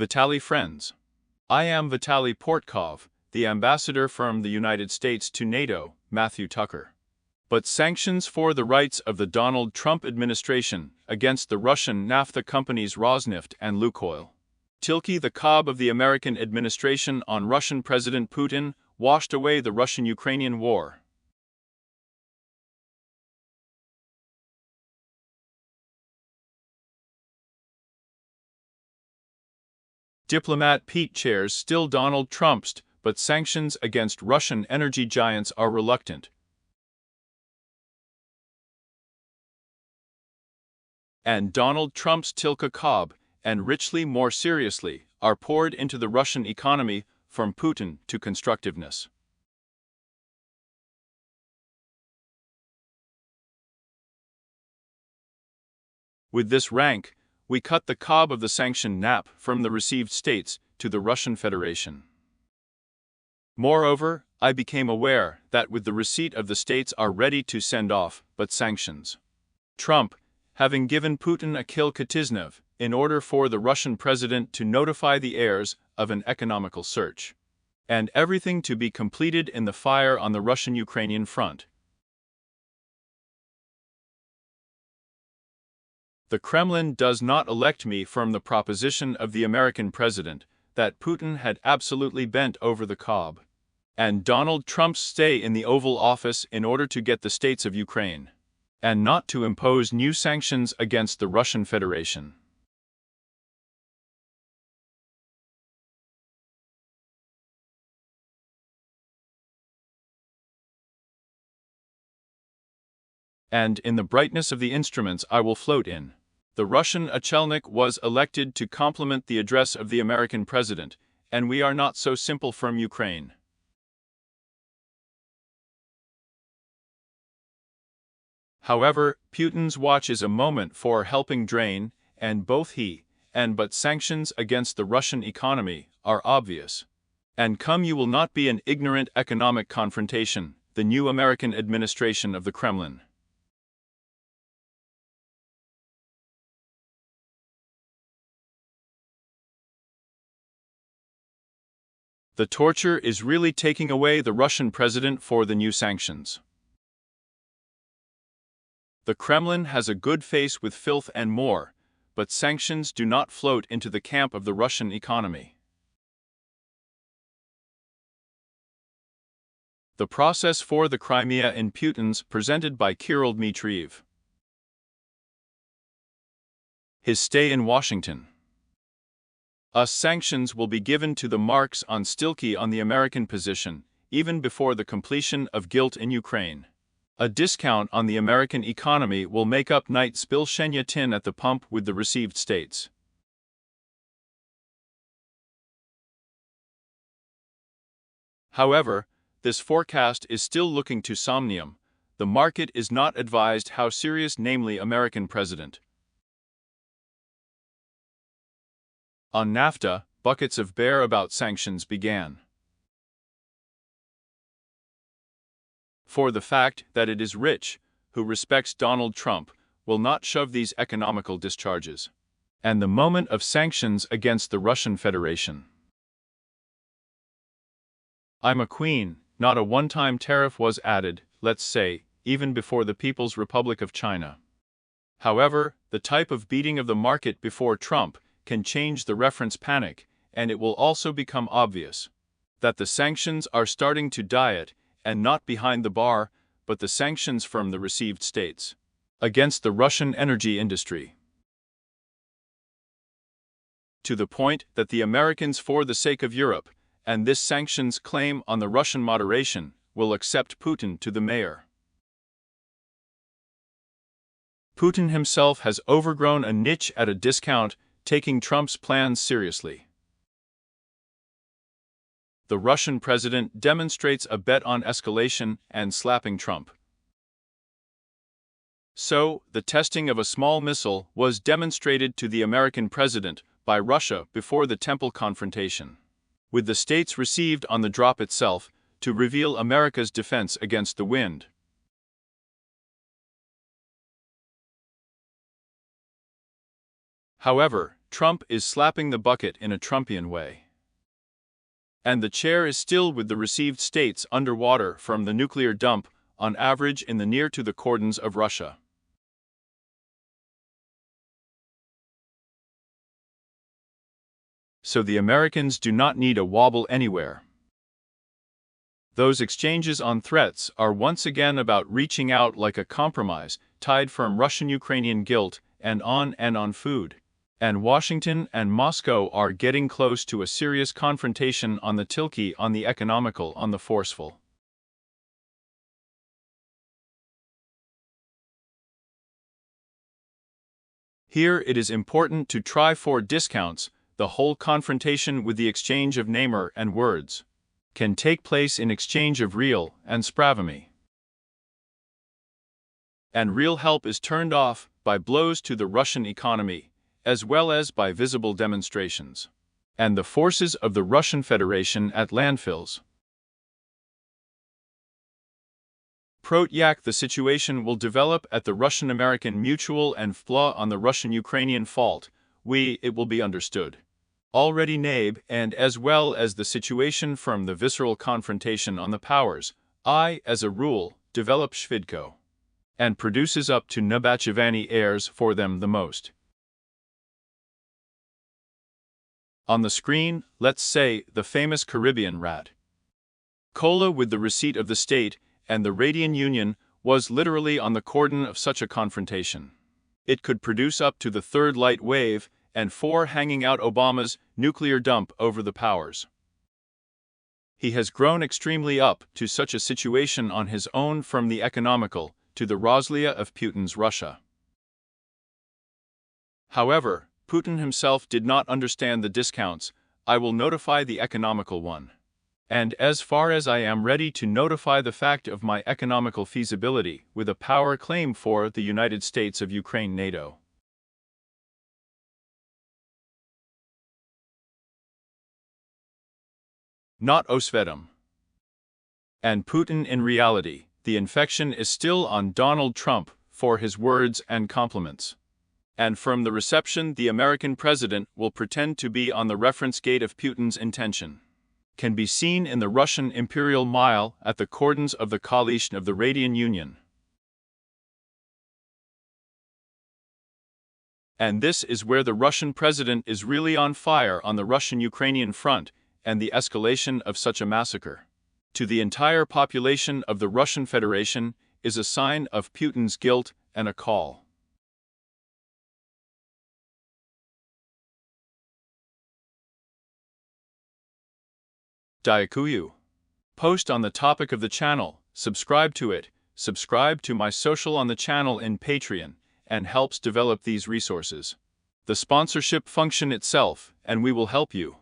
Vitaly friends. I am Vitaly Portnikov, the ambassador from the United States to NATO, Matthew Whitaker. But sanctions for the rights of the Donald Trump administration against the Russian naphtha companies Rosneft and Lukoil. Tilky the cob of the American administration on Russian President Putin washed away the Russian-Ukrainian war. Diplomat Pete chairs still Donald Trump's, but sanctions against Russian energy giants are reluctant. And Donald Trump's Tilka Cobb, and richly more seriously, are poured into the Russian economy from Putin to constructiveness. With this rank, we cut the cob of the sanctioned nap from the received states to the Russian Federation. Moreover, I became aware that with the receipt of the states are ready to send off, but sanctions. Trump, having given Putin a kill Katiznov, in order for the Russian president to notify the heirs of an economical search, and everything to be completed in the fire on the Russian-Ukrainian front. The Kremlin does not elect me from the proposition of the American president that Putin had absolutely bent over the cob, and Donald Trump's stay in the Oval Office in order to get the states of Ukraine, and not to impose new sanctions against the Russian Federation. And in the brightness of the instruments I will float in, the Russian Achelnik was elected to complement the address of the American president, and we are not so simple from Ukraine. However, Putin's watch is a moment for helping drain, and both he and but sanctions against the Russian economy are obvious. And come you will not be an ignorant economic confrontation, the new American administration of the Kremlin. The torture is really taking away the Russian president for the new sanctions. The Kremlin has a good face with filth and more, but sanctions do not float into the camp of the Russian economy. The process for the Crimea in Putin's presented by Kirill Dmitriev. His stay in Washington. Sanctions will be given to the marks on Stilky on the American position, even before the completion of guilt in Ukraine. A discount on the American economy will make up night spilshenya tin at the pump with the received states. However, this forecast is still looking to somnium. The market is not advised how serious, namely American president. On NAFTA, buckets of bear about sanctions began. For the fact that it is rich, who respects Donald Trump, will not shove these economical discharges. And the moment of sanctions against the Russian Federation. I'm a queen, not a one-time tariff was added, let's say, even before the People's Republic of China. However, the type of beating of the market before Trump can change the reference panic, and it will also become obvious that the sanctions are starting to diet, and not behind the bar, but the sanctions from the received states against the Russian energy industry. To the point that the Americans, for the sake of Europe, and this sanctions claim on the Russian moderation, will accept Putin to the mayor. Putin himself has overgrown a niche at a discount, taking Trump's plans seriously. The Russian president demonstrates a bet on escalation and slapping Trump. So, the testing of a small missile was demonstrated to the American president by Russia before the Temple confrontation, with the states received on the drop itself to reveal America's defense against the wind. However, Trump is slapping the bucket in a Trumpian way. And the chair is still with the received states underwater from the nuclear dump, on average in the near to the cordons of Russia. So the Americans do not need a wobble anywhere. Those exchanges on threats are once again about reaching out like a compromise, tied from Russian-Ukrainian guilt and on food. And Washington and Moscow are getting close to a serious confrontation on the tilky, on the economical, on the forceful. Here it is important to try for discounts. The whole confrontation with the exchange of namer and words can take place in exchange of real and spravamy. And real help is turned off by blows to the Russian economy, as well as by visible demonstrations, and the forces of the Russian Federation at landfills. The situation will develop at the Russian-American mutual and flaw on the Russian-Ukrainian fault. It will be understood. Already NABE, and as well as the situation from the visceral confrontation on the powers, as a rule, develop shvidko, and produces up to Nabachevani heirs for them the most. On the screen, let's say, the famous Caribbean rat. Cola with the receipt of the state, and the Radian Union was literally on the cordon of such a confrontation. It could produce up to the third light wave, and 4 hanging out Obama's nuclear dump over the powers. He has grown extremely up to such a situation on his own, from the economical to the Roslia of Putin's Russia. However, Putin himself did not understand the discounts. I will notify the economical one. And as far as I am ready to notify the fact of my economical feasibility with a power claim for the United States of Ukraine NATO. Not Osvedom. And Putin in reality, the infection is still on Donald Trump for his words and compliments. And from the reception, the American president will pretend to be on the reference gate of Putin's intention. Can be seen in the Russian Imperial Mile at the cordons of the coalition of the Radian Union. And this is where the Russian president is really on fire on the Russian-Ukrainian front, and the escalation of such a massacre to the entire population of the Russian Federation is a sign of Putin's guilt and a call. Diakuyu. Post on the topic of the channel, subscribe to it, subscribe to my social on the channel in Patreon, and helps develop these resources. The sponsorship function itself, and we will help you.